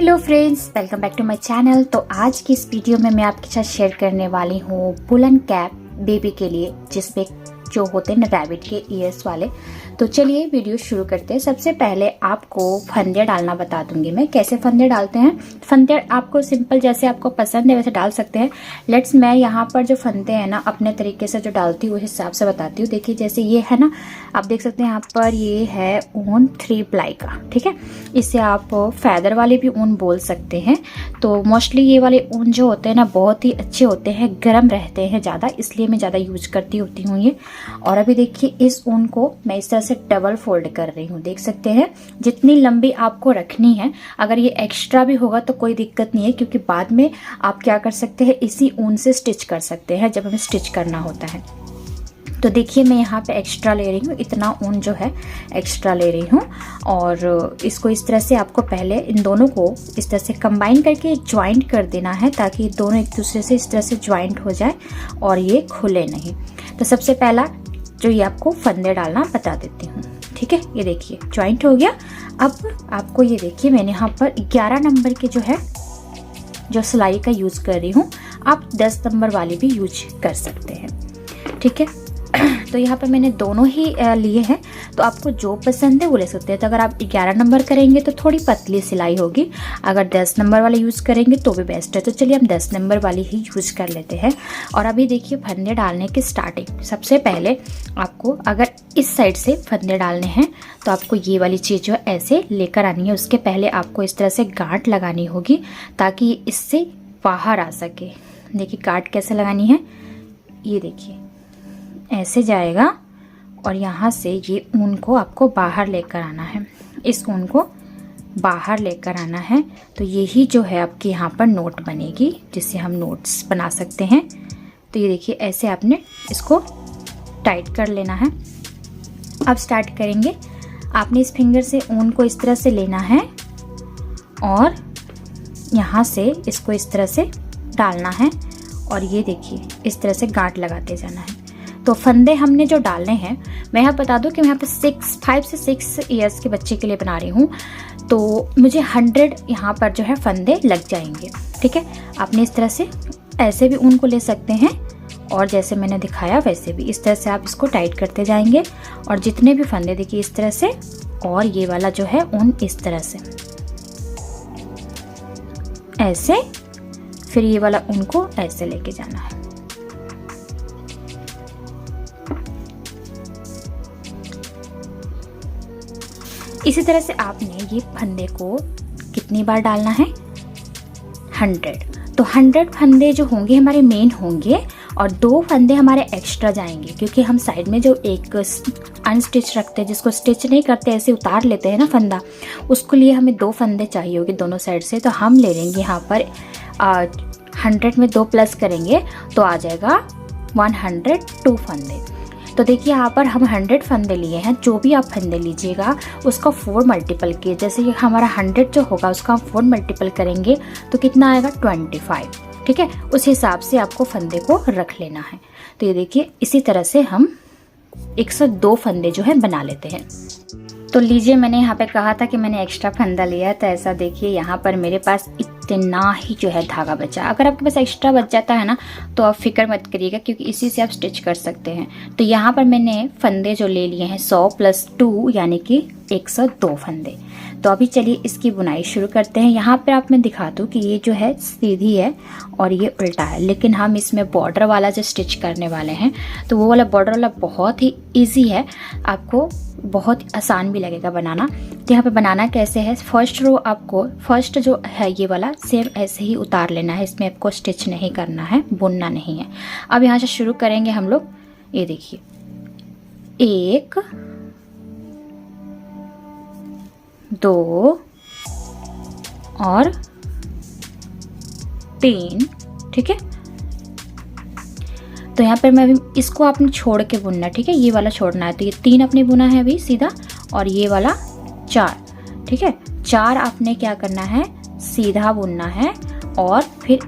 Hello friends, welcome back to my channel. तो आज की इस वीडियो में मैं आपके साथ शेयर करने वाली हूँ वुलन कैप बेबी के लिए, जिसपे जो होते हैं ना रैबिट के ईयर्स वाले। तो चलिए वीडियो शुरू करते हैं। सबसे पहले आपको फंदे डालना बता दूंगी मैं, कैसे फंदे डालते हैं। फंदे आपको सिंपल जैसे आपको पसंद है वैसे डाल सकते हैं। लेट्स मैं यहाँ पर जो फंदे हैं ना अपने तरीके से जो डालती हूँ उस हिसाब से बताती हूँ। देखिए जैसे ये है ना, आप देख सकते हैं यहाँ पर ये है ऊन 3 प्लाई का, ठीक है। इसे आप फैदर वाले भी ऊन बोल सकते हैं। तो मोस्टली ये वाले ऊन जो होते हैं ना बहुत ही अच्छे होते हैं, गर्म रहते हैं ज़्यादा, इसलिए मैं ज़्यादा यूज करती होती हूँ ये। और अभी देखिए इस ऊन को मैं इस तरह से डबल फोल्ड कर रही हूँ, देख सकते हैं। जितनी लंबी आपको रखनी है, अगर ये एक्स्ट्रा भी होगा तो कोई दिक्कत नहीं है, क्योंकि बाद में आप क्या कर सकते हैं, इसी ऊन से स्टिच कर सकते हैं जब हमें स्टिच करना होता है। तो देखिए मैं यहाँ पे एक्स्ट्रा ले रही हूँ, इतना ऊन जो है एक्स्ट्रा ले रही हूँ। और इसको इस तरह से आपको पहले इन दोनों को इस तरह से कंबाइन करके ज्वाइंट कर देना है, ताकि दोनों एक दूसरे से इस तरह से ज्वाइंट हो जाए और ये खुले नहीं। तो सबसे पहला जो ये आपको फंदे डालना बता देती हूँ, ठीक है। ये देखिए ज्वाइंट हो गया। अब आपको ये देखिए मैंने यहाँ पर 11 नंबर के जो है जो सिलाई का यूज कर रही हूँ, आप 10 नंबर वाली भी यूज कर सकते हैं, ठीक है। तो यहाँ पर मैंने दोनों ही लिए हैं, तो आपको जो पसंद है वो ले सकते हैं। तो अगर आप 11 नंबर करेंगे तो थोड़ी पतली सिलाई होगी, अगर 10 नंबर वाला यूज़ करेंगे तो भी बेस्ट है। तो चलिए हम 10 नंबर वाली ही यूज़ कर लेते हैं। और अभी देखिए फंदे डालने की स्टार्टिंग, सबसे पहले आपको अगर इस साइड से फंदे डालने हैं तो आपको ये वाली चीज़ जो है ऐसे लेकर आनी है। उसके पहले आपको इस तरह से गांठ लगानी होगी ताकि इससे बाहर आ सके। देखिए गांठ कैसे लगानी है, ये देखिए ऐसे जाएगा और यहाँ से ये ऊन को आपको बाहर लेकर आना है, इस ऊन को बाहर लेकर आना है। तो यही जो है आपके यहाँ पर नोट बनेगी, जिससे हम नोट्स बना सकते हैं। तो ये देखिए ऐसे आपने इसको टाइट कर लेना है। अब स्टार्ट करेंगे। आपने इस फिंगर से ऊन को इस तरह से लेना है और यहाँ से इसको इस तरह से डालना है और ये देखिए इस तरह से गांठ लगाते जाना है। तो फंदे हमने जो डालने हैं, मैं यहाँ बता दूं कि मैं यहाँ पे 5 से 6 ईयर्स के बच्चे के लिए बना रही हूँ, तो मुझे 100 यहाँ पर जो है फंदे लग जाएंगे, ठीक है। आपने इस तरह से ऐसे भी ऊन को ले सकते हैं और जैसे मैंने दिखाया वैसे भी इस तरह से आप इसको टाइट करते जाएंगे। और जितने भी फंदे देखिए इस तरह से, और ये वाला जो है ऊन इस तरह से ऐसे, फिर ये वाला ऊन को ऐसे लेके जाना है। इसी तरह से आपने ये फंदे को कितनी बार डालना है, 100। तो 100 फंदे जो होंगे हमारे मेन होंगे और 2 फंदे हमारे एक्स्ट्रा जाएंगे, क्योंकि हम साइड में जो एक अनस्टिच रखते हैं, जिसको स्टिच नहीं करते ऐसे उतार लेते हैं ना फंदा, उसके लिए हमें 2 फंदे चाहिए होंगे दोनों साइड से। तो हम ले लेंगे यहाँ पर 100 में 2 प्लस करेंगे तो आ जाएगा 102 फंदे। तो देखिए यहाँ पर हम 100 फंदे लिए हैं। जो भी आप फंदे लीजिएगा उसका 4 मल्टीपल किए, जैसे कि हमारा 100 जो होगा उसका हम 4 मल्टीपल करेंगे तो कितना आएगा 25, ठीक है। उस हिसाब से आपको फंदे को रख लेना है। तो ये देखिए इसी तरह से हम 102 फंदे जो है बना लेते हैं। तो लीजिए मैंने यहाँ पे कहा था कि मैंने एक्स्ट्रा फंदा लिया है, तो ऐसा देखिए यहाँ पर मेरे पास इतना ही जो है धागा बचा। अगर आपके पास एक्स्ट्रा बच जाता है ना तो आप फिक्र मत करिएगा, क्योंकि इसी से आप स्टिच कर सकते हैं। तो यहाँ पर मैंने फंदे जो ले लिए हैं 100 + 2 यानी कि 102 फंदे। तो अभी चलिए इसकी बुनाई शुरू करते हैं। यहाँ पर आप मैं दिखा दूँ कि ये जो है सीधी है और ये उल्टा है, लेकिन हम इसमें बॉर्डर वाला जो स्टिच करने वाले हैं तो वो वाला बॉर्डर वाला बहुत ही ईजी है, आपको बहुत आसान भी लगेगा बनाना। तो यहाँ पे बनाना कैसे है, फर्स्ट रो आपको फर्स्ट जो है ये वाला सेम ऐसे ही उतार लेना है, इसमें आपको स्टिच नहीं करना है, बुनना नहीं है। अब यहाँ से शुरू करेंगे हम लोग। ये देखिए 1 2 और 3, ठीक है। तो यहाँ पर मैं इसको आपने छोड़ के बुनना, ठीक है, ये वाला छोड़ना है। तो ये 3 आपने बुना है अभी सीधा, और ये वाला 4, ठीक है। 4 आपने क्या करना है, सीधा बुनना है और फिर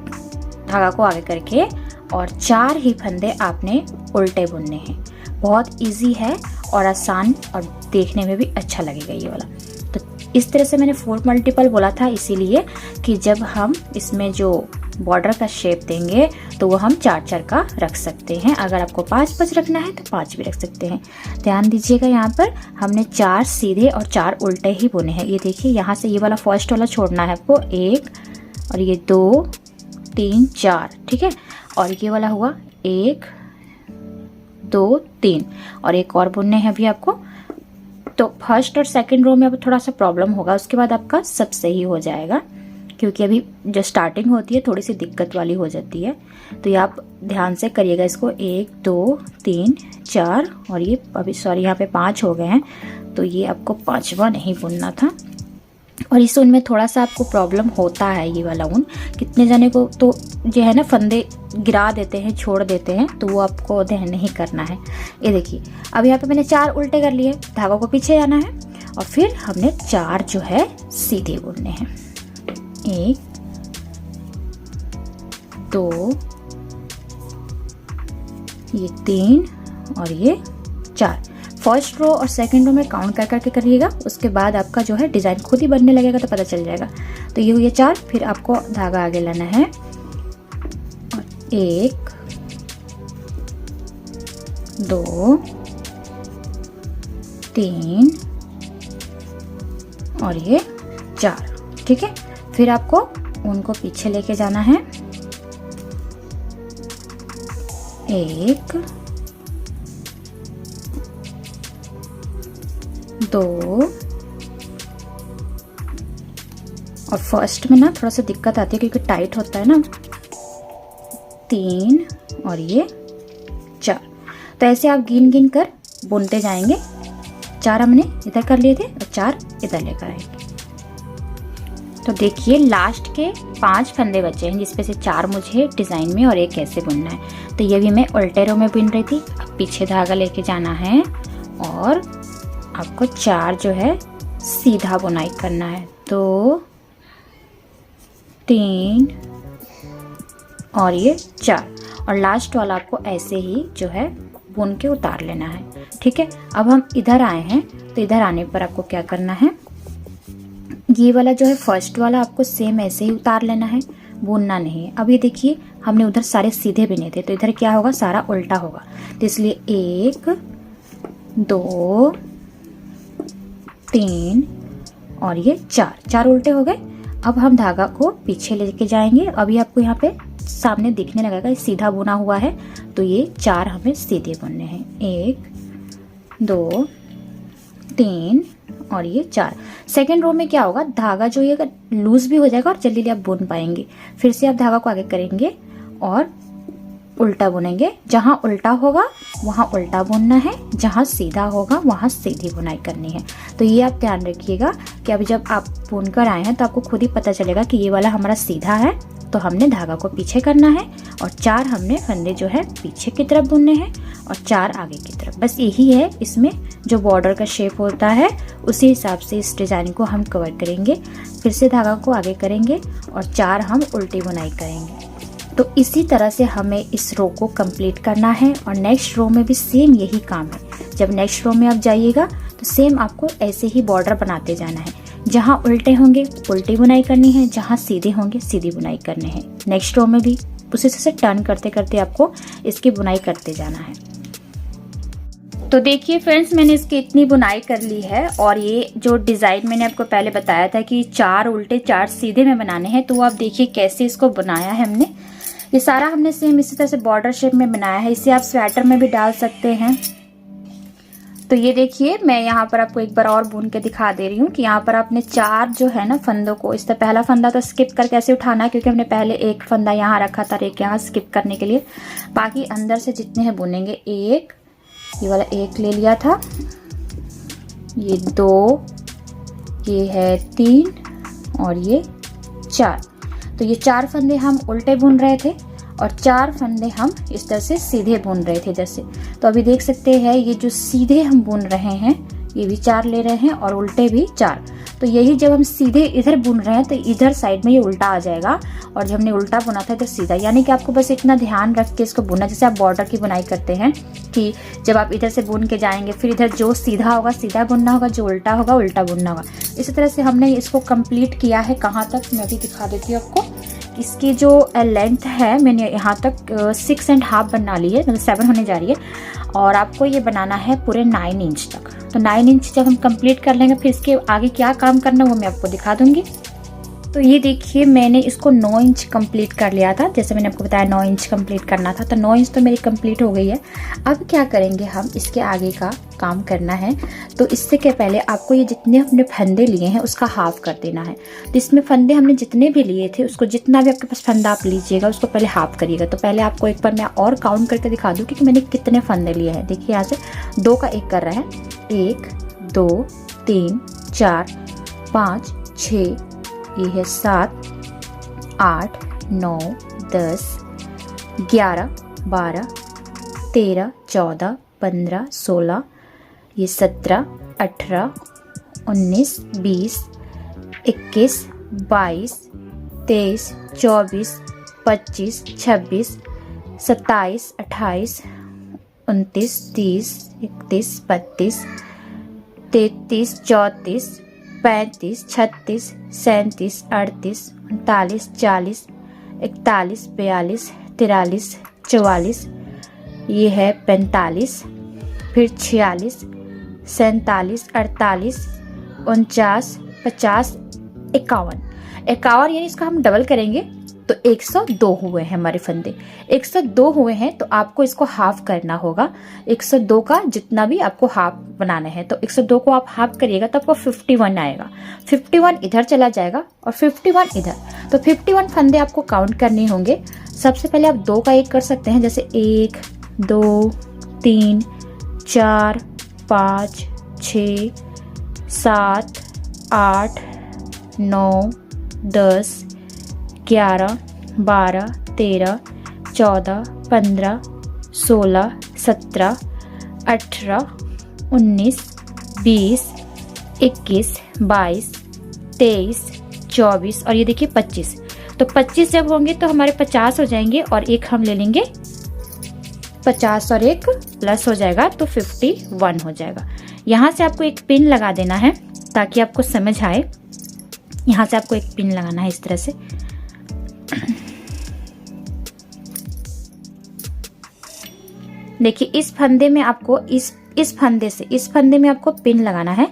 धागा को आगे करके, और 4 ही फंदे आपने उल्टे बुनने हैं। बहुत इजी है और आसान, और देखने में भी अच्छा लगेगा ये वाला। तो इस तरह से मैंने 4 मल्टीपल बोला था, इसीलिए कि जब हम इसमें जो बॉर्डर का शेप देंगे तो वो हम 4-4 का रख सकते हैं। अगर आपको 5-5 रखना है तो 5 भी रख सकते हैं। ध्यान दीजिएगा, यहाँ पर हमने 4 सीधे और 4 उल्टे ही बुने हैं। ये देखिए, यहाँ से ये वाला फर्स्ट वाला छोड़ना है आपको, 1 और ये 2 3 4, ठीक है। और ये वाला हुआ 1 2 3 और एक और बुनने हैं अभी आपको। तो फर्स्ट और सेकंड रो में अब थोड़ा सा प्रॉब्लम होगा, उसके बाद आपका सब सही हो जाएगा, क्योंकि अभी जो स्टार्टिंग होती है थोड़ी सी दिक्कत वाली हो जाती है। तो ये आप ध्यान से करिएगा इसको। 1 2 3 4 और ये अभी सॉरी यहाँ पे 5 हो गए हैं, तो ये आपको 5वां नहीं बुनना था। और इस ऊन में थोड़ा सा आपको प्रॉब्लम होता है, ये वाला ऊन कितने जाने को तो जो है ना फंदे गिरा देते हैं, छोड़ देते हैं, तो वो आपको ध्यान नहीं करना है। ये देखिए, अब यहाँ पे मैंने 4 उल्टे कर लिए, धागों को पीछे जाना है और फिर हमने 4 जो है सीधे बुनने हैं। 1 2 ये 3 और ये 4। फर्स्ट रो और सेकंड रो में काउंट कर करके करिएगा, उसके बाद आपका जो है डिजाइन खुद ही बनने लगेगा तो पता चल जाएगा। तो ये हुई 4, फिर आपको धागा आगे लाना है और 1 2 3 और ये 4, ठीक है। फिर आपको उनको पीछे लेके जाना है, 1 2 और फर्स्ट में ना थोड़ा सा दिक्कत आती है क्योंकि टाइट होता है ना, 3 और ये 4। तो ऐसे आप गिन गिन कर बुनते जाएंगे। 4 हमने इधर कर लिए थे और 4 इधर लेकर आएंगे। तो देखिए, लास्ट के 5 फंदे बचे हैं, जिसपे से 4 मुझे डिजाइन में और 1 ऐसे बुनना है। तो ये भी मैं उल्टे रो में बुन रही थी। अब पीछे धागा लेके जाना है और आपको 4 जो है सीधा बुनाई करना है। 2 3 और ये 4 और लास्ट वाला आपको ऐसे ही जो है बुन के उतार लेना है, ठीक है। अब हम इधर आए हैं, तो इधर आने पर आपको क्या करना है, ये वाला जो है फर्स्ट वाला आपको सेम ऐसे ही उतार लेना है, बुनना नहीं है। अब ये देखिए, हमने उधर सारे सीधे बुने थे, तो इधर क्या होगा, सारा उल्टा होगा। तो इसलिए 1 2 3 और ये 4 उल्टे हो गए। अब हम धागा को पीछे लेके जाएंगे। अभी आपको यहाँ पे सामने दिखने लगेगा ये सीधा बुना हुआ है, तो ये 4 हमें सीधे बुनने हैं। 1 2 3 और ये 4। सेकेंड रो में क्या होगा, धागा जो ये लूज भी हो जाएगा और जल्दी आप बुन पाएंगे। फिर से आप धागा को आगे करेंगे और उल्टा बुनेंगे। जहां उल्टा होगा वहां उल्टा बुनना है, जहां सीधा होगा वहां सीधी बुनाई करनी है। तो ये आप ध्यान रखिएगा कि अभी जब आप बुनकर आए हैं तो आपको खुद ही पता चलेगा कि ये वाला हमारा सीधा है, तो हमने धागा को पीछे करना है और 4 हमने फंदे जो है पीछे की तरफ बुनने हैं और 4 आगे की तरफ। बस यही है, इसमें जो बॉर्डर का शेप होता है उसी हिसाब से इस डिजाइन को हम कवर करेंगे। फिर से धागा को आगे करेंगे और 4 हम उल्टी बुनाई करेंगे। तो इसी तरह से हमें इस रो को कंप्लीट करना है और नेक्स्ट रो में भी सेम यही काम है। जब नेक्स्ट रो में आप जाइएगा तो सेम आपको ऐसे ही बॉर्डर बनाते जाना है। जहाँ उल्टे होंगे उल्टी बुनाई करनी है, जहाँ सीधे होंगे सीधी बुनाई करनी है। नेक्स्ट रो में भी उसी से टर्न करते करते आपको इसकी बुनाई करते जाना है। तो देखिए फ्रेंड्स, मैंने इसकी इतनी बुनाई कर ली है और ये जो डिज़ाइन मैंने आपको पहले बताया था कि 4 उल्टे 4 सीधे में बनाने हैं, तो वो आप देखिए कैसे इसको बनाया है हमने। ये सारा हमने सेम इसी तरह से बॉर्डर शेप में बनाया है। इसे आप स्वेटर में भी डाल सकते हैं। तो ये देखिए, मैं यहाँ पर आपको एक बार और बुन के दिखा दे रही हूँ कि यहाँ पर आपने 4 जो है ना फंदों को, इससे पहला फंदा तो स्किप कर कैसे उठाना है, क्योंकि हमने पहले एक फंदा यहाँ रखा था और एक यहाँ स्किप करने के लिए। बाकी अंदर से जितने हैं बुनेंगे। एक ये वाला 1 ले लिया था, ये 2, ये है 3 और ये 4। तो ये 4 फंदे हम उल्टे बुन रहे थे और 4 फंदे हम इस तरह से सीधे बुन रहे थे जैसे। तो अभी देख सकते हैं ये जो सीधे हम बुन रहे हैं ये भी 4 ले रहे हैं और उल्टे भी 4। तो यही जब हम सीधे इधर बुन रहे हैं तो इधर साइड में ये उल्टा आ जाएगा, और जब हमने उल्टा बुना था इधर सीधा। यानी कि आपको बस इतना ध्यान रख के इसको बुनना, जैसे आप बॉर्डर की बुनाई करते हैं कि जब आप इधर से बुन के जाएंगे फिर इधर जो सीधा होगा सीधा बुनना होगा, जो उल्टा होगा उल्टा बुनना होगा। इसी तरह से हमने इसको कंप्लीट किया है। कहाँ तक मैं भी दिखा देती हूँ आपको। इसकी जो लेंथ है मैंने यहाँ तक 6.5 बना ली है, मतलब 7 होने जा रही है, और आपको ये बनाना है पूरे 9 इंच तक। तो 9 इंच जब हम कंप्लीट कर लेंगे फिर इसके आगे क्या काम करना वो मैं आपको दिखा दूंगी। तो ये देखिए मैंने इसको 9 इंच कंप्लीट कर लिया था, जैसे मैंने आपको बताया 9 इंच कंप्लीट करना था। तो 9 इंच तो मेरी कंप्लीट हो गई है। अब क्या करेंगे हम, इसके आगे का काम करना है। तो इससे के पहले आपको ये जितने अपने फंदे लिए हैं उसका हाफ कर देना है। तो इसमें फंदे हमने जितने भी लिए थे उसको, जितना भी आपके पास फंदा आप लीजिएगा उसको पहले हाफ करिएगा। तो पहले आपको एक बार मैं और काउंट करके दिखा दूँ कि मैंने कितने फंदे लिए हैं। देखिए यहाँ से 2 का 1 कर रहा है, 1 2 3 4 5 6, ये है 7 8 9 10 11 12 13 14 15 16, ये 17 18 19 20 21 22 23 24 25 26 27 28 29 30 31 32 33 34 35 36 37 38 39 40 41 42 43 44, ये है 45, फिर 46 47 48 49 50 51। यानी इसका हम डबल करेंगे तो 102 हुए हैं हमारे फंदे। 102 हुए हैं तो आपको इसको हाफ करना होगा। 102 का जितना भी आपको हाफ बनाना है तो 102 को आप हाफ करिएगा तो आपको 51 आएगा। 51 इधर चला जाएगा और 51 इधर। तो 51 फंदे आपको काउंट करने होंगे। सबसे पहले आप 2 का 1 कर सकते हैं, जैसे 1 2 3 4 5 6 7 8 9 10 11 12 13 14 15 16 17 18 19 20 21 22 23 24 और ये देखिए 25। तो 25 जब होंगे तो हमारे 50 हो जाएंगे और एक हम ले लेंगे 50 और एक प्लस हो जाएगा तो 51 हो जाएगा। यहाँ से आपको एक पिन लगा देना है ताकि आपको समझ आए। यहाँ से आपको एक पिन लगाना है इस तरह से। देखिए इस फंदे में आपको इस फंदे में आपको पिन लगाना है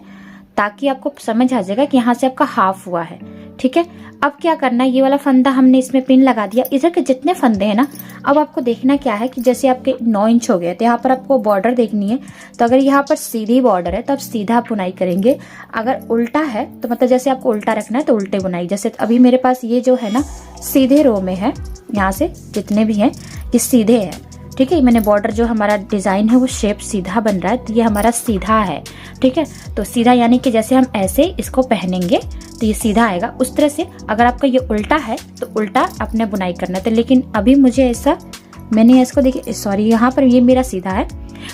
ताकि आपको समझ आ जाएगा कि यहाँ से आपका हाफ हुआ है। ठीक है, अब क्या करना है, ये वाला फंदा हमने इसमें पिन लगा दिया। इधर के जितने फंदे हैं ना, अब आपको देखना क्या है कि जैसे आपके 9 इंच हो गए तो यहाँ पर आपको बॉर्डर देखनी है। तो अगर यहाँ पर सीधी बॉर्डर है तो आप सीधा बुनाई करेंगे। अगर उल्टा है तो मतलब जैसे आपको उल्टा रखना है तो उल्टे बुनाई। जैसे अभी मेरे पास ये जो है ना सीधे रो में है, यहाँ से जितने भी हैं ये सीधे हैं। ठीक है, मैंने बॉर्डर जो हमारा डिजाइन है वो शेप सीधा बन रहा है तो ये हमारा सीधा है। ठीक है, तो सीधा यानी कि जैसे हम ऐसे इसको पहनेंगे तो ये सीधा आएगा। उस तरह से अगर आपका ये उल्टा है तो उल्टा अपने बुनाई करना है। तो लेकिन अभी मुझे ऐसा, मैंने इसको देखिए, सॉरी यहाँ पर ये मेरा सीधा है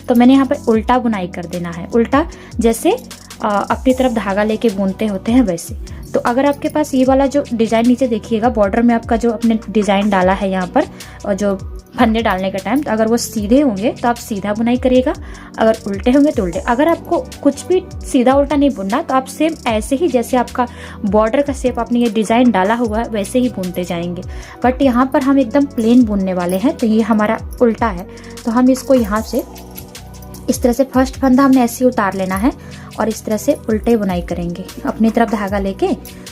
तो मैंने यहाँ पर उल्टा बुनाई कर देना है। उल्टा जैसे अपनी तरफ धागा लेके बुनते होते हैं वैसे। तो अगर आपके पास ये वाला जो डिजाइन नीचे देखिएगा बॉर्डर में आपका जो आपने डिजाइन डाला है यहाँ पर, और जो फंदे डालने का टाइम, तो अगर वो सीधे होंगे तो आप सीधा बुनाई करिएगा, अगर उल्टे होंगे तो उल्टे। अगर आपको कुछ भी सीधा उल्टा नहीं बुनना तो आप सेम ऐसे ही जैसे आपका बॉर्डर का शेप आपने ये डिजाइन डाला हुआ है वैसे ही बुनते जाएंगे। बट यहाँ पर हम एकदम प्लेन बुनने वाले हैं तो ये हमारा उल्टा है। तो हम इसको यहाँ से इस तरह से फर्स्ट फंदा हमने ऐसे ही उतार लेना है और इस तरह से उल्टे बुनाई करेंगे। अपनी तरफ धागा लेके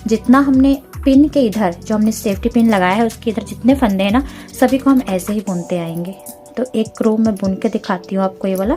जितना हमने पिन के इधर जो हमने सेफ्टी पिन लगाया है उसके इधर जितने फंदे हैं ना सभी को हम ऐसे ही बुनते आएंगे। तो एक रो में बुन के दिखाती हूँ आपको ये वाला।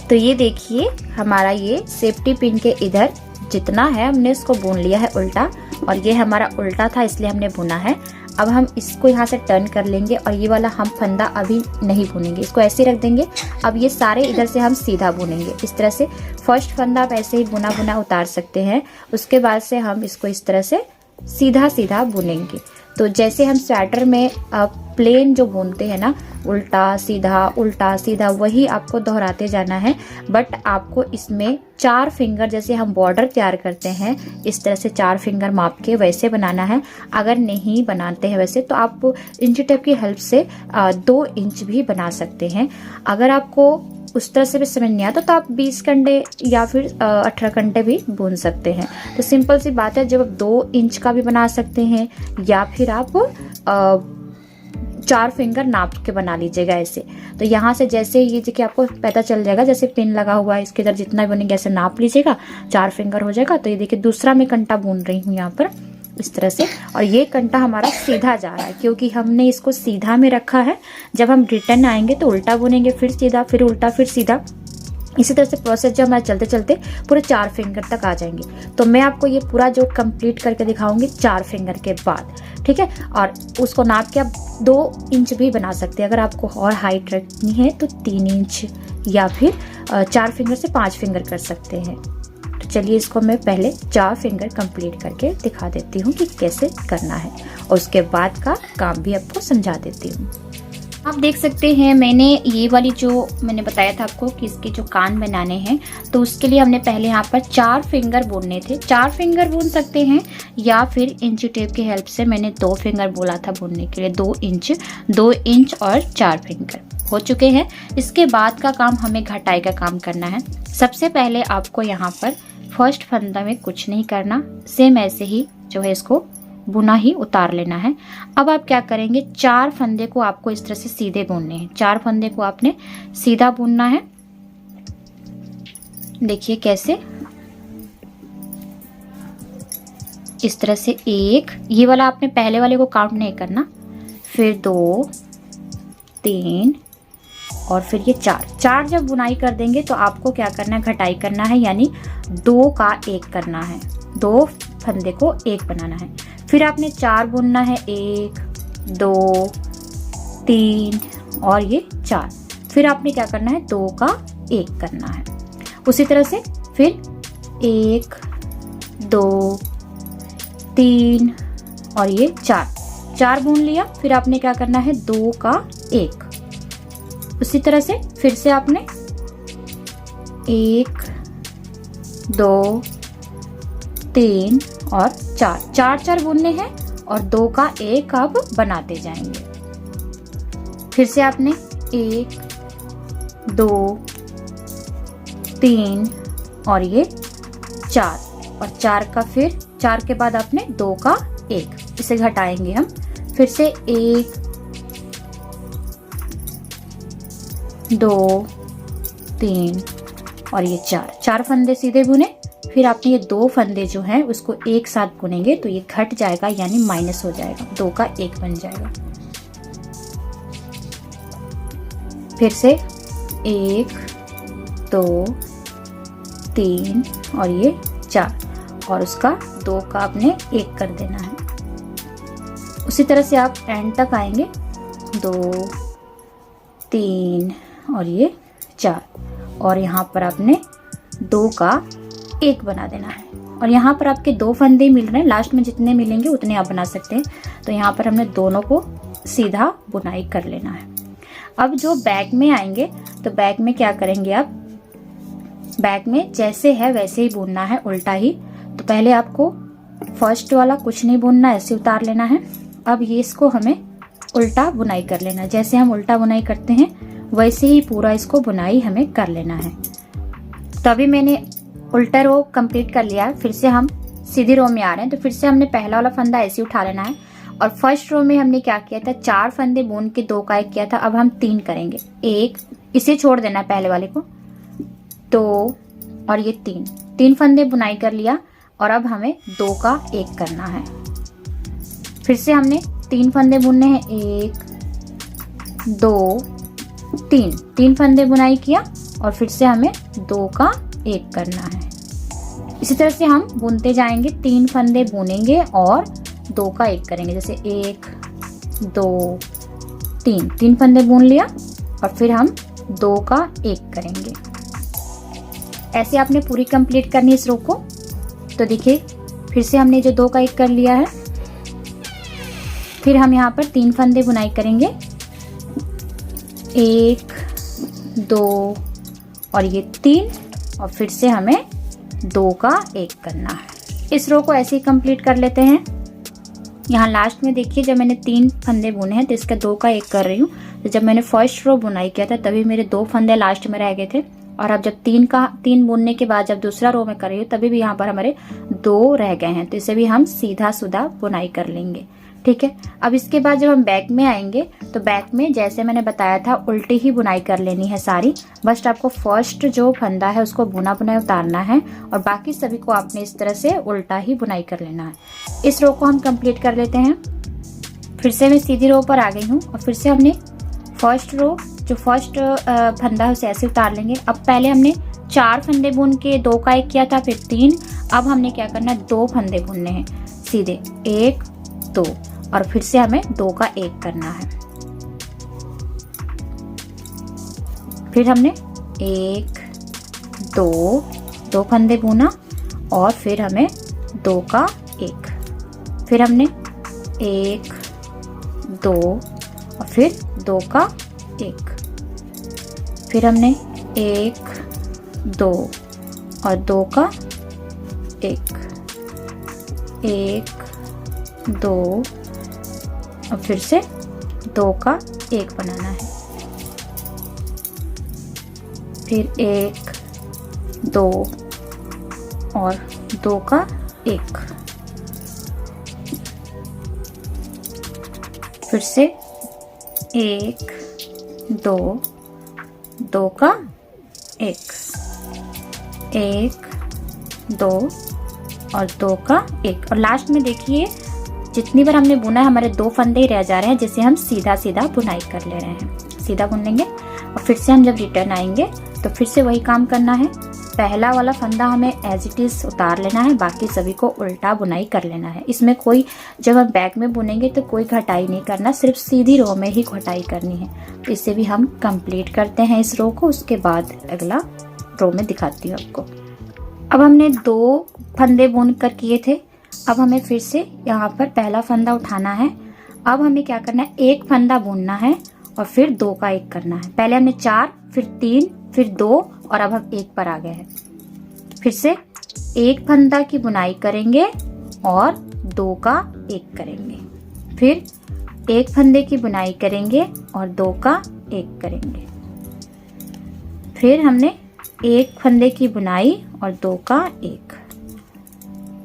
तो ये देखिए हमारा ये सेफ्टी पिन के इधर जितना है हमने इसको बुन लिया है उल्टा, और ये हमारा उल्टा था इसलिए हमने बुना है। अब हम इसको यहाँ से टर्न कर लेंगे और ये वाला हम फंदा अभी नहीं बुनेंगे, इसको ऐसे रख देंगे। अब ये सारे इधर से हम सीधा बुनेंगे इस तरह से। फर्स्ट फंदा आप ऐसे ही बुना बुना उतार सकते हैं, उसके बाद से हम इसको इस तरह से सीधा सीधा बुनेंगे। तो जैसे हम स्वेटर में प्लेन जो बुनते हैं ना, उल्टा सीधा वही आपको दोहराते जाना है। बट आपको इसमें 4 फिंगर, जैसे हम बॉर्डर तैयार करते हैं इस तरह से 4 फिंगर माप के वैसे बनाना है। अगर नहीं बनाते हैं वैसे तो आप इंची टेप की हेल्प से 2 इंच भी बना सकते हैं। अगर आपको उस तरह से भी समझ नहीं आता तो आप 20 कंडे या फिर 18 कंडे भी बुन सकते हैं। तो सिंपल सी बात है, जब आप 2 इंच का भी बना सकते हैं या फिर आप 4 फिंगर नाप के बना लीजिएगा ऐसे। तो यहाँ से जैसे ये देखिए आपको पता चल जाएगा, जैसे पिन लगा हुआ है इसके इधर जितना भी बनेगा ऐसे नाप लीजिएगा, 4 फिंगर हो जाएगा। तो ये देखिए दूसरा मैं कंटा बुन रही हूँ यहाँ पर इस तरह से, और ये कंटा हमारा सीधा जा रहा है क्योंकि हमने इसको सीधा में रखा है। जब हम रिटर्न आएंगे तो उल्टा बुनेंगे, फिर सीधा, फिर उल्टा, फिर सीधा। इसी तरह से प्रोसेस जब हमारे चलते चलते पूरे 4 फिंगर तक आ जाएंगे। तो मैं आपको ये पूरा जो कंप्लीट करके दिखाऊंगी 4 फिंगर के बाद, ठीक है। और उसको नाप के आप 2 इंच भी बना सकते हैं। अगर आपको और हाइट रखनी है तो 3 इंच या फिर 4 फिंगर से 5 फिंगर कर सकते हैं। तो चलिए इसको मैं पहले 4 फिंगर कंप्लीट करके दिखा देती हूँ कि कैसे करना है, और उसके बाद का काम भी आपको समझा देती हूँ। आप देख सकते हैं मैंने ये वाली जो मैंने बताया था आपको कि इसके जो कान बनाने हैं, तो उसके लिए हमने पहले यहाँ पर 4 फिंगर बुनने थे। 4 फिंगर बुन सकते हैं या फिर इंची टेप की हेल्प से मैंने 2 फिंगर बोला था बुनने के लिए, 2 इंच और 4 फिंगर हो चुके हैं। इसके बाद का काम हमें घटाई का काम करना है। सबसे पहले आपको यहाँ पर फर्स्ट फंदा में कुछ नहीं करना, सेम ऐसे ही जो है इसको बुना ही उतार लेना है। अब आप क्या करेंगे, 4 फंदे को आपको इस तरह से सीधे बुनने हैं। 4 फंदे को आपने सीधा बुनना है। देखिए कैसे, इस तरह से 1, ये वाला आपने पहले वाले को काउंट नहीं करना, फिर 2, 3 और फिर ये 4 जब बुनाई कर देंगे तो आपको क्या करना है, घटाई करना है, यानी 2 का 1 करना है। 2 फंदे को 1 बनाना है। फिर आपने 4 बुनना है, 1, 2, 3 और ये 4। फिर आपने क्या करना है, 2 का 1 करना है। उसी तरह से फिर 1, 2, 3 और ये 4 बुन लिया। फिर आपने क्या करना है, 2 का 1। उसी तरह से फिर से आपने 1, 2, 3 और 4 बुनने हैं और 2 का 1 आप बनाते जाएंगे। फिर से आपने 1, 2, 3 और ये 4 और 4 का फिर 4 के बाद आपने 2 का 1, इसे घटाएंगे हम। फिर से 1, 2, 3 और ये 4 फंदे सीधे बुने। फिर आपने ये 2 फंदे जो हैं उसको एक साथ बुनेंगे तो ये घट जाएगा, यानी माइनस हो जाएगा, 2 का 1 बन जाएगा। फिर से 1, 2, 3 और ये 4 और उसका 2 का आपने 1 कर देना है। उसी तरह से आप एंड तक आएंगे, 2, 3 और ये 4 और यहाँ पर आपने 2 का 1 बना देना है। और यहाँ पर आपके 2 फंदे मिल रहे हैं, लास्ट में जितने मिलेंगे उतने आप बना सकते हैं। तो यहाँ पर हमने दोनों को सीधा बुनाई कर लेना है। अब जो बैक में आएंगे तो बैक में क्या करेंगे आप, बैक में जैसे है वैसे ही बुनना है, उल्टा ही। तो पहले आपको फर्स्ट वाला कुछ नहीं बुनना, ऐसे उतार लेना है। अब ये इसको हमें उल्टा बुनाई कर लेना है। जैसे हम उल्टा बुनाई करते हैं वैसे ही पूरा इसको बुनाई हमें कर लेना है। तो अभी मैंने उल्टा रो कंप्लीट कर लिया है। फिर से हम सीधी रो में आ रहे हैं। तो फिर से हमने पहला वाला फंदा ऐसे उठा लेना है और फर्स्ट रो में हमने क्या किया था, 4 फंदे बुन के 2 का 1 किया था। अब हम 3 करेंगे, 1 इसे छोड़ देना है पहले वाले को, 2 और ये 3 फंदे बुनाई कर लिया और अब हमें 2 का 1 करना है। फिर से हमने 3 फंदे बुनने हैं, 1, 2, 3 फंदे बुनाई किया और फिर से हमें 2 का 1 करना है। इसी तरह से हम बुनते जाएंगे, 3 फंदे बुनेंगे और 2 का 1 करेंगे। जैसे 1, 2, 3 फंदे बुन लिया और फिर हम 2 का 1 करेंगे। ऐसे आपने पूरी कंप्लीट करनी है इस रो को। तो देखिए फिर से हमने जो 2 का 1 कर लिया है, फिर हम यहाँ पर 3 फंदे बुनाई करेंगे, 1 2 और ये 3, और फिर से हमें 2 का 1 करना है। इस रो को ऐसे ही कंप्लीट कर लेते हैं। यहाँ लास्ट में देखिए जब मैंने 3 फंदे बुने हैं तो इसका 2 का 1 कर रही हूँ। तो जब मैंने फर्स्ट रो बुनाई किया था तभी मेरे 2 फंदे लास्ट में रह गए थे, और अब जब 3 बुनने के बाद जब दूसरा रो में कर रही हूँ तभी भी यहाँ पर हमारे 2 रह गए हैं। तो इसे भी हम सीधा सुधा बुनाई कर लेंगे, ठीक है। अब इसके बाद जब हम बैक में आएंगे तो बैक में जैसे मैंने बताया था उल्टी ही बुनाई कर लेनी है सारी। बस आपको फर्स्ट जो फंदा है उसको बुना बुनाई उतारना है और बाकी सभी को आपने इस तरह से उल्टा ही बुनाई कर लेना है। इस रो को हम कंप्लीट कर लेते हैं। फिर से मैं सीधी रो पर आ गई हूँ और फिर से हमने फर्स्ट रो जो फर्स्ट फंदा है उसे ऐसे उतार लेंगे। अब पहले हमने 4 फंदे बुन के 2 का 1 किया था, फिर 3। अब हमने क्या करना है, 2 फंदे बुनने हैं सीधे, 1 2, और फिर से हमें 2 का 1 करना है। फिर हमने 1 2 फंदे बुना और फिर हमें 2 का 1, फिर हमने 1 2 और फिर 2 का 1, फिर हमने 1 2 और 2 का 1, 1 2 और फिर से 2 का 1 बनाना है, फिर 1 2 और 2 का 1, फिर से 1 2 2 का 1, 1 2 और 2 का 1, और लास्ट में देखिए जितनी बार हमने बुना है हमारे 2 फंदे ही रह जा रहे हैं, जिसे हम सीधा सीधा बुनाई कर ले रहे हैं। सीधा बुन लेंगे और फिर से हम जब रिटर्न आएंगे तो फिर से वही काम करना है। पहला वाला फंदा हमें एज इट इज उतार लेना है, बाकी सभी को उल्टा बुनाई कर लेना है। इसमें कोई जब हम बैक में बुनेंगे तो कोई घटाई नहीं करना, सिर्फ सीधी रो में ही घटाई करनी है। तो इसे भी हम कंप्लीट करते हैं इस रो को, उसके बाद अगला रो में दिखाती हूँ आपको। अब हमने 2 फंदे बुन कर किए थे, अब हमें फिर से यहाँ पर पहला फंदा उठाना है। अब हमें क्या करना है, 1 फंदा बुनना है और फिर 2 का 1 करना है। पहले हमने 4, फिर 3, फिर 2 और अब हम 1 पर आ गए हैं। फिर से 1 फंदा की बुनाई करेंगे और 2 का 1 करेंगे, फिर 1 फंदे की बुनाई करेंगे और 2 का 1 करेंगे, फिर हमने 1 फंदे की बुनाई और 2 का 1,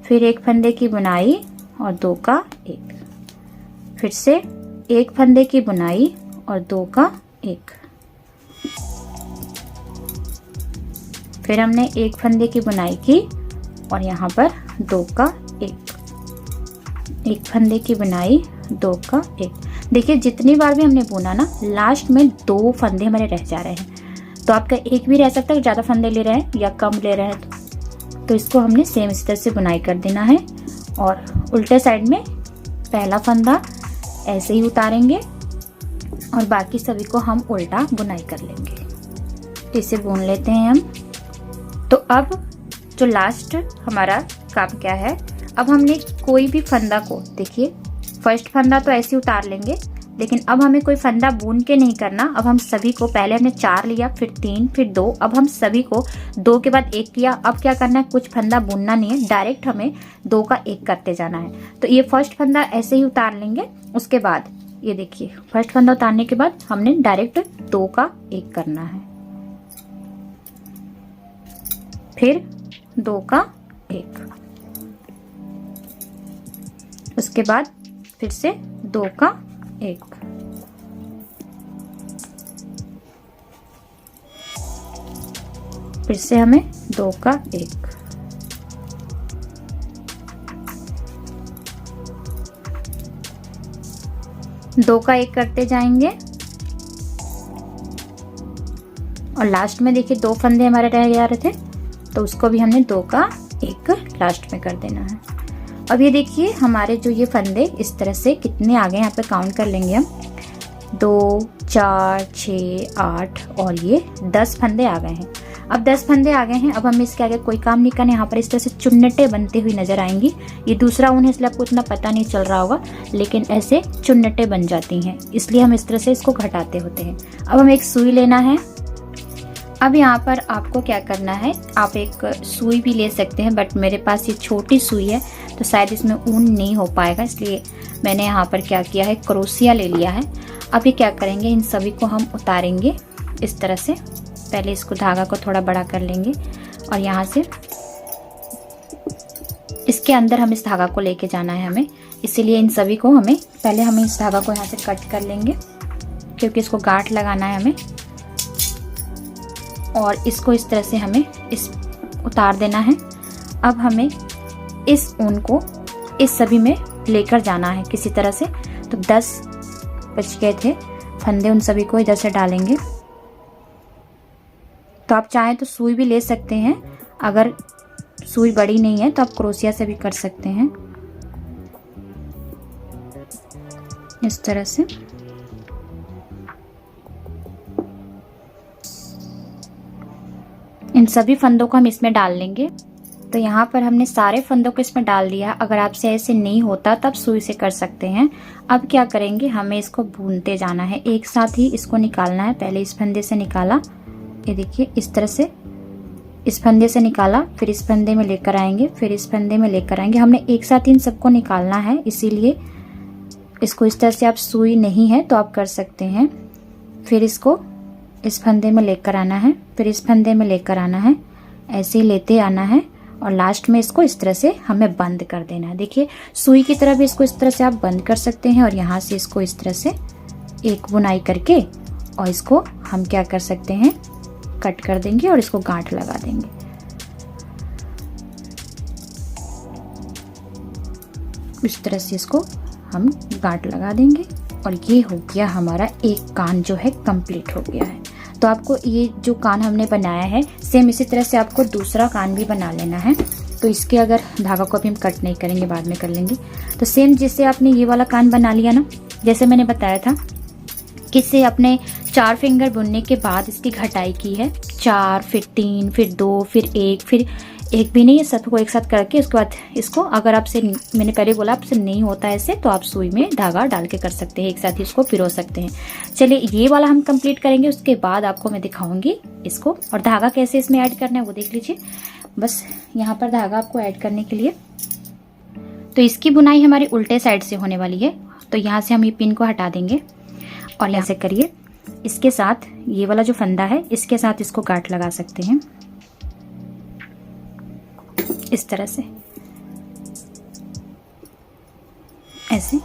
फिर 1 फंदे की बुनाई और 2 का 1, फिर से 1 फंदे की बुनाई और 2 का 1, फिर हमने 1 फंदे की बुनाई की और यहाँ पर 2 का 1, 1 फंदे की बुनाई 2 का 1। देखिए जितनी बार भी हमने बुना ना, लास्ट में 2 फंदे हमारे रह जा रहे हैं। तो आपका 1 भी रह सकता है, ज़्यादा फंदे ले रहे हैं या कम ले रहे हैं तो इसको हमने सेम इस तरह से बुनाई कर देना है। और उल्टे साइड में पहला फंदा ऐसे ही उतारेंगे और बाकी सभी को हम उल्टा बुनाई कर लेंगे। इसे बुन लेते हैं हम। तो अब जो लास्ट हमारा काम क्या है, अब हमने कोई भी फंदा को, देखिए फर्स्ट फंदा तो ऐसे उतार लेंगे, लेकिन अब हमें कोई फंदा बुन के नहीं करना। अब हम सभी को, पहले हमने 4 लिया, फिर 3, फिर 2, अब हम सभी को 2 के बाद 1 किया। अब क्या करना है, कुछ फंदा बुनना नहीं है, डायरेक्ट हमें 2 का 1 करते जाना है। तो ये फर्स्ट फंदा ऐसे ही उतार लेंगे। उसके बाद ये देखिए फर्स्ट फंदा उतारने के बाद हमने डायरेक्ट 2 का 1 करना है, फिर 2 का 1, उसके बाद फिर से 2 का 1, फिर से हमें 2 का 1, दो का 1 करते जाएंगे और लास्ट में देखिए 2 फंदे हमारे रह जा रहे थे तो उसको भी हमने 2 का 1 लास्ट में कर देना है। अब ये देखिए हमारे जो ये फंदे इस तरह से कितने आ गए, यहाँ पे काउंट कर लेंगे हम, 2 4 6 8 और ये 10 फंदे आ गए हैं। अब 10 फंदे आ गए हैं। अब हम इसके आगे कोई काम नहीं करना। यहाँ पर इस तरह से चुन्नटें बनती हुई नजर आएंगी। ये दूसरा ऊन है इसलिए आपको इतना पता नहीं चल रहा होगा, लेकिन ऐसे चुन्नटें बन जाती हैं, इसलिए हम इस तरह से इसको घटाते होते हैं। अब हम एक सुई लेना है। अब यहाँ पर आपको क्या करना है, आप एक सुई भी ले सकते हैं, बट मेरे पास ये छोटी सुई है तो शायद इसमें ऊन नहीं हो पाएगा, इसलिए मैंने यहाँ पर क्या किया है, क्रोशिया ले लिया है। अभी क्या करेंगे, इन सभी को हम उतारेंगे इस तरह से। पहले इसको धागा को थोड़ा बड़ा कर लेंगे और यहाँ से इसके अंदर हम इस धागा को लेके जाना है हमें, इसीलिए इन सभी को हमें पहले हमें इस धागा को यहाँ से कट कर लेंगे, क्योंकि इसको गांठ लगाना है हमें। और इसको इस तरह से हमें इस उतार देना है। अब हमें इस ऊन को इस सभी में लेकर जाना है किसी तरह से। तो 10 बच गए थे फंदे, उन सभी को इधर से डालेंगे। तो आप चाहें तो सुई भी ले सकते हैं, अगर सुई बड़ी नहीं है तो आप क्रोशिया से भी कर सकते हैं इस तरह से। इन सभी फंदों को हम इसमें डाल लेंगे। तो यहाँ पर हमने सारे फंदों को इसमें डाल दिया। अगर आपसे ऐसे नहीं होता तब सुई से कर सकते हैं। अब क्या करेंगे, हमें इसको भूनते जाना है, एक साथ ही इसको निकालना है। पहले इस फंदे से निकाला, ये देखिए इस तरह से इस फंदे से निकाला, फिर इस फंदे में लेकर आएंगे, फिर इस फंदे में लेकर आएंगे। हमने एक साथ इन सबको निकालना है, इसीलिए इसको इस तरह से, आप सुई नहीं है तो आप कर सकते हैं। फिर इसको इस फंदे में लेकर आना है, फिर इस फंदे में लेकर आना है, ऐसे ही लेते आना है और लास्ट में इसको इस तरह से हमें बंद कर देना है। देखिए सुई की तरह भी इसको इस तरह से आप बंद कर सकते हैं और यहाँ से इसको इस तरह से एक बुनाई करके और इसको हम क्या कर सकते हैं, कट कर देंगे और इसको गांठ लगा देंगे। इस तरह से इसको हम गांठ लगा देंगे और ये हो गया हमारा एक कान जो है कंप्लीट हो गया है। तो आपको ये जो कान हमने बनाया है सेम इसी तरह से आपको दूसरा कान भी बना लेना है। तो इसके अगर धागा को अभी हम कट नहीं करेंगे, बाद में कर लेंगे। तो सेम जिससे आपने ये वाला कान बना लिया ना, जैसे मैंने बताया था कि इससे अपने 4 फिंगर बुनने के बाद इसकी घटाई की है, 4 फिर 3 फिर 2 फिर 1 फिर एक भी नहीं है, सबको एक साथ करके उसके बाद इसको, अगर आपसे, मैंने पहले बोला आपसे नहीं होता ऐसे, तो आप सुई में धागा डाल के कर सकते हैं, एक साथ ही इसको पिरो सकते हैं। चलिए ये वाला हम कंप्लीट करेंगे, उसके बाद आपको मैं दिखाऊंगी इसको, और धागा कैसे इसमें ऐड करना है वो देख लीजिए। बस यहाँ पर धागा आपको ऐड करने के लिए, तो इसकी बुनाई हमारी उल्टे साइड से होने वाली है। तो यहाँ से हम ये पिन को हटा देंगे और यहाँ से करिए, इसके साथ ये वाला जो फंदा है इसके साथ इसको गांठ लगा सकते हैं इस तरह से, ऐसे।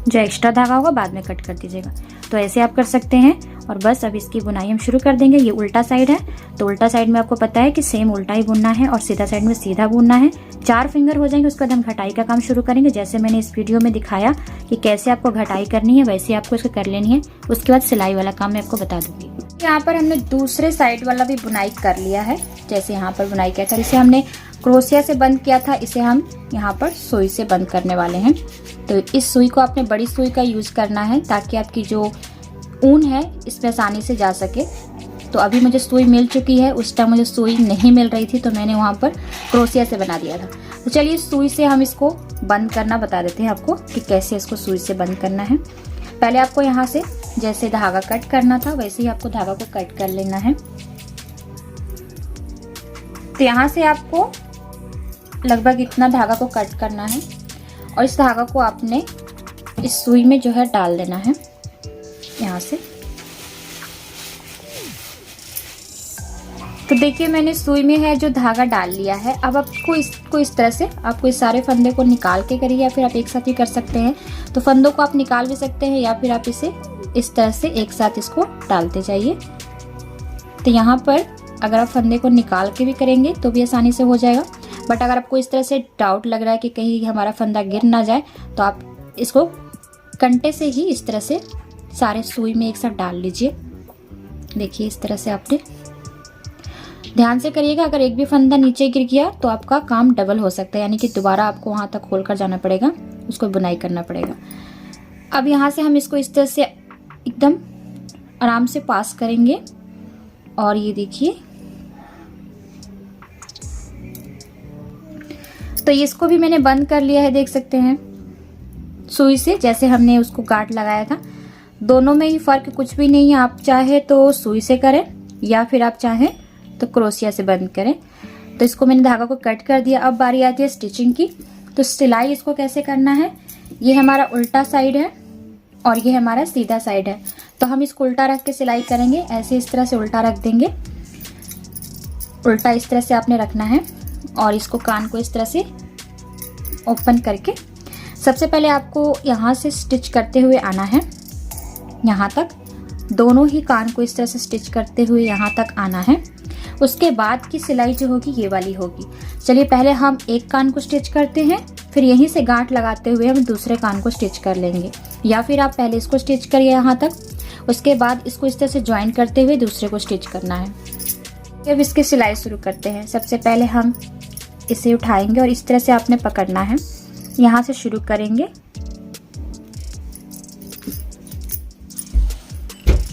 जो एक्स्ट्रा धागा होगा बाद में कट कर दीजिएगा। तो ऐसे आप कर सकते हैं। और बस अब इसकी बुनाई हम शुरू कर देंगे। ये उल्टा साइड है, तो उल्टा साइड में आपको पता है कि सेम उल्टा ही बुनना है और सीधा साइड में सीधा बुनना है। 4 फिंगर हो जाएंगे, उसके बाद हम घटाई का काम शुरू करेंगे। जैसे मैंने इस वीडियो में दिखाया कि कैसे आपको घटाई करनी है, वैसे आपको इसको कर लेनी है। उसके बाद सिलाई वाला काम मैं आपको बता दूंगी। यहाँ पर हमने दूसरे साइड वाला भी बुनाई कर लिया है। जैसे यहाँ पर बुनाई किया था, इसे हमने क्रोशिया से बंद किया था, इसे हम यहाँ पर सुई से बंद करने वाले हैं। तो इस सुई को आपने बड़ी सुई का यूज करना है ताकि आपकी जो ऊन है इसमें आसानी से जा सके। तो अभी मुझे सुई मिल चुकी है, उस टाइम मुझे सुई नहीं मिल रही थी तो मैंने वहाँ पर क्रोशिया से बना दिया था। तो चलिए सुई से हम इसको बंद करना बता देते हैं आपको कि कैसे इसको सुई से बंद करना है। पहले आपको यहाँ से जैसे धागा कट करना था वैसे ही आपको धागा को कट कर लेना है। तो यहाँ से आपको लगभग इतना धागा को कट करना है और इस धागा को आपने इस सुई में जो है डाल देना है यहाँ से। तो देखिए मैंने सुई में है जो धागा डाल लिया है। अब आपको इसको इस तरह से, आपको इस सारे फंदे को निकाल के करिए या फिर आप एक साथ भी कर सकते हैं। तो फंदों को आप निकाल भी सकते हैं या फिर आप इसे इस तरह से एक साथ इसको डालते जाइए। तो यहाँ पर अगर आप फंदे को निकाल के भी करेंगे तो भी आसानी से हो जाएगा, बट अगर आपको इस तरह से डाउट लग रहा है कि कहीं हमारा फंदा गिर ना जाए तो आप इसको कंटे से ही इस तरह से सारे सुई में एक साथ डाल लीजिए। देखिए इस तरह से आपने ध्यान से करिएगा, अगर एक भी फंदा नीचे गिर गया तो आपका काम डबल हो सकता है, यानी कि दोबारा आपको वहां तक खोल कर जाना पड़ेगा, उसको बुनाई करना पड़ेगा। अब यहाँ से हम इसको इस तरह से एकदम आराम से पास करेंगे और ये देखिए, तो इसको भी मैंने बंद कर लिया है, देख सकते हैं सुई से, जैसे हमने उसको गांठ लगाया था। दोनों में ही फर्क कुछ भी नहीं है, आप चाहे तो सुई से करें या फिर आप चाहें तो क्रोशिया से बंद करें। तो इसको मैंने धागा को कट कर दिया। अब बारी आती है स्टिचिंग की। तो सिलाई इसको कैसे करना है, ये हमारा उल्टा साइड है और ये हमारा सीधा साइड है। तो हम इसको उल्टा रख के सिलाई करेंगे, ऐसे इस तरह से उल्टा रख देंगे। उल्टा इस तरह से आपने रखना है और इसको कान को इस तरह से ओपन करके सबसे पहले आपको यहाँ से स्टिच करते हुए आना है, यहाँ तक दोनों ही कान को इस तरह से स्टिच करते हुए यहाँ तक आना है। उसके बाद की सिलाई जो होगी ये वाली होगी। चलिए पहले हम एक कान को स्टिच करते हैं, फिर यहीं से गांठ लगाते हुए हम दूसरे कान को स्टिच कर लेंगे, या फिर आप पहले इसको स्टिच करिए यहाँ तक, उसके बाद इसको इस तरह से ज्वाइन करते हुए दूसरे को स्टिच करना है। अब इसकी सिलाई शुरू करते हैं। सबसे पहले हम इसे उठाएंगे और इस तरह से आपने पकड़ना है, यहाँ से शुरू करेंगे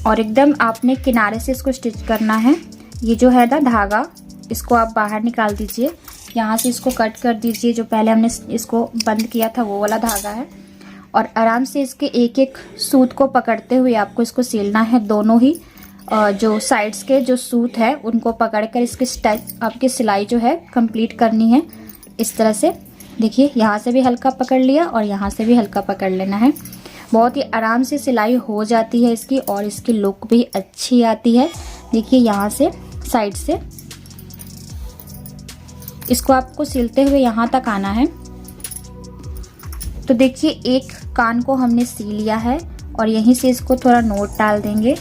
और एकदम आपने किनारे से इसको स्टिच करना है। ये जो है ना धागा, इसको आप बाहर निकाल दीजिए, यहाँ से इसको कट कर दीजिए। जो पहले हमने इसको बंद किया था वो वाला धागा है, और आराम से इसके एक एक सूत को पकड़ते हुए आपको इसको सिलना है। दोनों ही जो साइड्स के जो सूत है उनको पकड़कर इसकी आपकी सिलाई जो है कंप्लीट करनी है। इस तरह से देखिए, यहाँ से भी हल्का पकड़ लिया और यहाँ से भी हल्का पकड़ लेना है। बहुत ही आराम से सिलाई हो जाती है इसकी, और इसकी लुक भी अच्छी आती है। देखिए यहाँ से साइड से इसको आपको सिलते हुए यहाँ तक आना है। तो देखिए एक कान को हमने सी लिया है और यहीं से इसको थोड़ा नोट डाल देंगे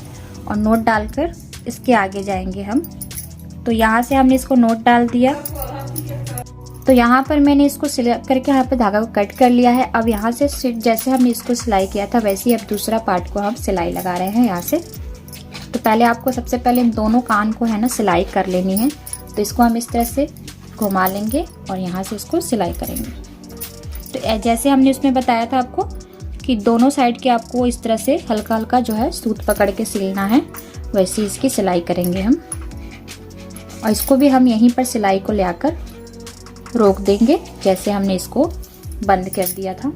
और नोट डालकर इसके आगे जाएंगे हम। तो यहाँ से हमने इसको नोट डाल दिया। तो यहाँ पर मैंने इसको सिलाई करके यहाँ पे धागा को कट कर लिया है। अब यहाँ से जैसे हमने इसको सिलाई किया था वैसे ही अब दूसरा पार्ट को हम सिलाई लगा रहे हैं यहाँ से। तो पहले आपको सबसे पहले इन दोनों कान को है ना सिलाई कर लेनी है। तो इसको हम इस तरह से घुमा लेंगे और यहाँ से इसको सिलाई करेंगे। तो जैसे हमने उसमें बताया था आपको कि दोनों साइड के आपको इस तरह से हल्का हल्का जो है सूत पकड़ के सिलना है, वैसे इसकी सिलाई करेंगे हम। और इसको भी हम यहीं पर सिलाई को ले आकर रोक देंगे, जैसे हमने इसको बंद कर दिया था।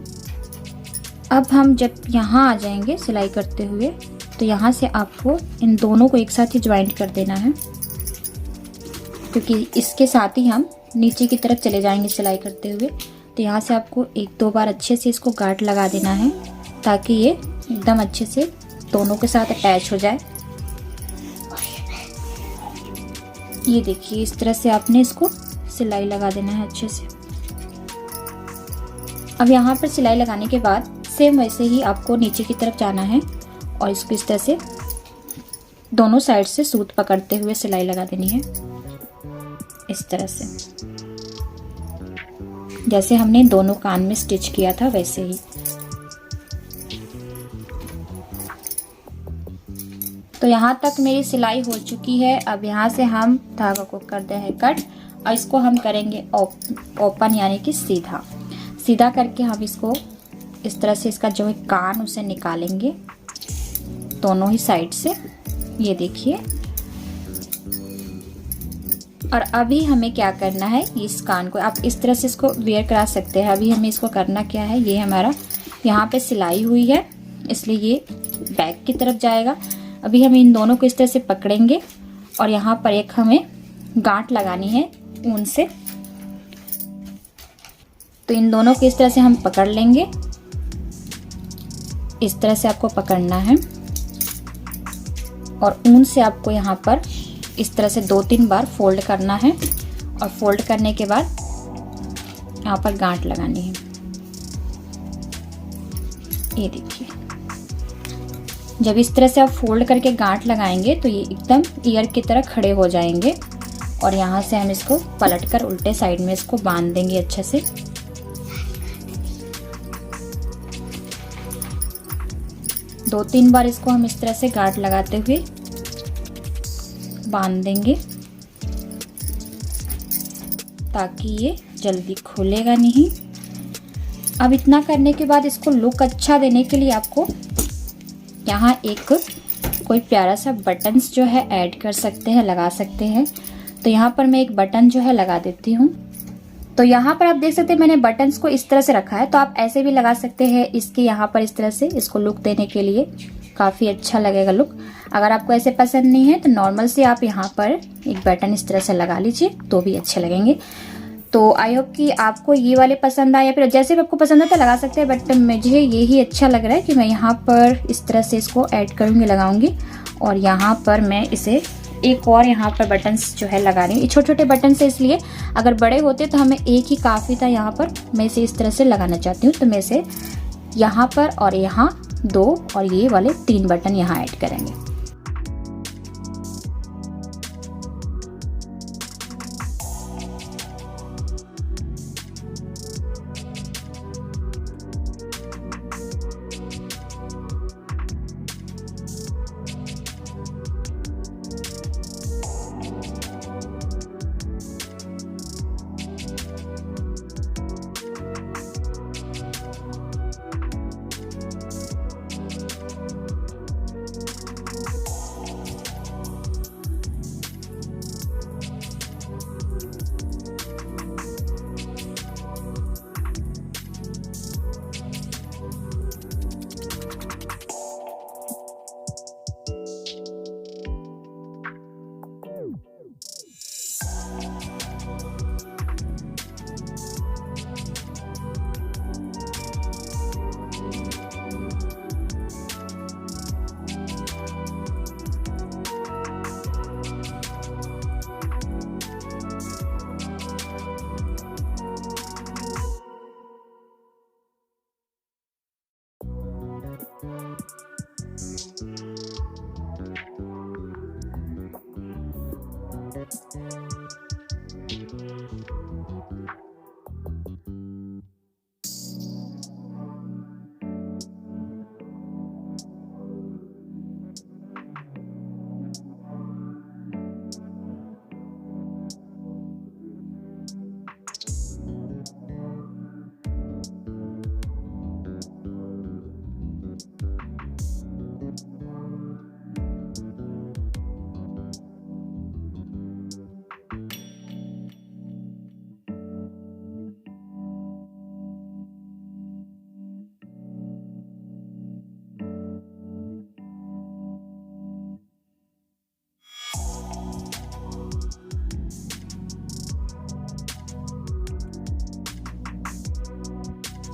अब हम जब यहाँ आ जाएंगे सिलाई करते हुए, तो यहाँ से आपको इन दोनों को एक साथ ही ज्वाइंट कर देना है, क्योंकि इसके साथ ही हम नीचे की तरफ चले जाएंगे सिलाई करते हुए। तो यहाँ से आपको एक दो बार अच्छे से इसको गांठ लगा देना है, ताकि ये एकदम अच्छे से दोनों के साथ अटैच हो जाए। ये देखिए इस तरह से आपने इसको सिलाई लगा देना है अच्छे से। अब यहाँ पर सिलाई लगाने के बाद सेम वैसे ही आपको नीचे की तरफ जाना है और इसको इस तरह से दोनों साइड से सूत पकड़ते हुए सिलाई लगा देनी है, इस तरह से जैसे हमने दोनों कान में स्टिच किया था वैसे ही। तो यहाँ तक मेरी सिलाई हो चुकी है। अब यहाँ से हम धागा को कर दे हैं कट और इसको हम करेंगे ओपन, यानी कि सीधा। सीधा करके हम इसको इस तरह से इसका जो है कान उसे निकालेंगे दोनों ही साइड से, ये देखिए। और अभी हमें क्या करना है, इस कान को आप इस तरह से इसको वेयर करा सकते हैं। अभी हमें इसको करना क्या है, ये हमारा यहाँ पे सिलाई हुई है इसलिए ये बैक की तरफ जाएगा। अभी हम इन दोनों को इस तरह से पकड़ेंगे और यहाँ पर एक हमें गांठ लगानी है ऊन से। तो इन दोनों को इस तरह से हम पकड़ लेंगे, इस तरह से आपको पकड़ना है और ऊन से आपको यहाँ पर इस तरह से 2-3 बार फोल्ड करना है और फोल्ड करने के बाद यहाँ पर गांठ लगानी है। ये देखिए, जब इस तरह से आप फोल्ड करके गांठ लगाएंगे तो ये एकदम ईयर की तरह खड़े हो जाएंगे और यहाँ से हम इसको पलटकर उल्टे साइड में इसको बांध देंगे अच्छे से। दो 3 बार इसको हम इस तरह से गांठ लगाते हुए बांध देंगे ताकि ये जल्दी खुलेगा नहीं। अब इतना करने के बाद इसको लुक अच्छा देने के लिए आपको यहाँ एक कोई प्यारा सा बटन्स जो है ऐड कर सकते हैं, लगा सकते हैं। तो यहाँ पर मैं एक बटन जो है लगा देती हूँ। तो यहाँ पर आप देख सकते हैं मैंने बटन्स को इस तरह से रखा है, तो आप ऐसे भी लगा सकते हैं इसके यहाँ पर इस तरह से, इसको लुक देने के लिए काफ़ी अच्छा लगेगा लुक। अगर आपको ऐसे पसंद नहीं है तो नॉर्मल से आप यहाँ पर एक बटन इस तरह से लगा लीजिए तो भी अच्छे लगेंगे। तो आई होप कि आपको ये वाले पसंद आए, या फिर जैसे भी आपको पसंद आता है लगा सकते हैं, बट मुझे यही अच्छा लग रहा है कि मैं यहाँ पर इस तरह से इसको ऐड करूँगी, लगाऊंगी। और यहाँ पर मैं इसे एक और यहाँ पर बटन्स जो है लगा रही हूँ। ये छोटे छोटे बटन से, इसलिए अगर बड़े होते तो हमें एक ही काफ़ी था। यहाँ पर मैं इसे इस तरह से लगाना चाहती हूँ, तो मैं इसे यहाँ पर और यहाँ 2 और ये वाले 3 बटन यहाँ ऐड करेंगे।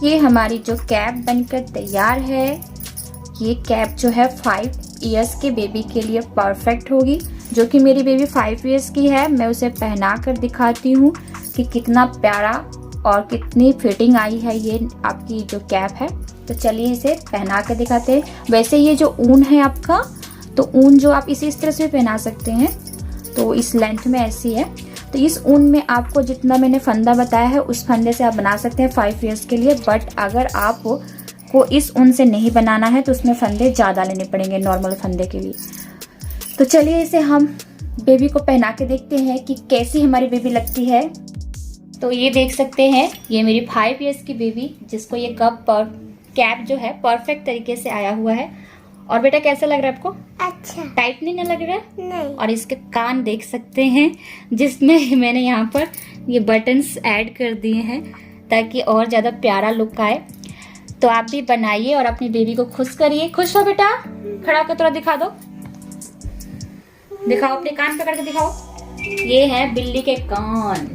ये हमारी जो कैप बनकर तैयार है, ये कैप जो है 5 इयर्स के बेबी के लिए परफेक्ट होगी। जो कि मेरी बेबी 5 इयर्स की है। मैं उसे पहना कर दिखाती हूँ कि कितना प्यारा और कितनी फिटिंग आई है ये आपकी जो कैप है। तो चलिए इसे पहना कर दिखाते हैं। वैसे ये जो ऊन है आपका, तो ऊन जो आप इसी इस तरह से पहना सकते हैं, तो इस लेंथ में ऐसी है। तो इस ऊन में आपको जितना मैंने फंदा बताया है उस फंदे से आप बना सकते हैं 5 इयर्स के लिए। बट अगर आपको इस ऊन से नहीं बनाना है तो उसमें फंदे ज़्यादा लेने पड़ेंगे नॉर्मल फंदे के लिए। तो चलिए इसे हम बेबी को पहना के देखते हैं कि कैसी हमारी बेबी लगती है। तो ये देख सकते हैं, ये मेरी 5 इयर्स की बेबी जिसको ये कैप जो है परफेक्ट तरीके से आया हुआ है। और बेटा कैसा लग रहा है आपको? अच्छा। टाइट नहीं ना लग रहा है? नहीं। और इसके कान देख सकते हैं जिसमें मैंने यहाँ पर ये बटन्स ऐड कर दिए हैं ताकि और ज्यादा प्यारा लुक आए। तो आप भी बनाइए और अपनी बेबी को खुश करिए। खुश हो बेटा? खड़ा कर थोड़ा दिखा दो, दिखाओ अपने कान पकड़ के दिखाओ। ये है बिल्ली के कान।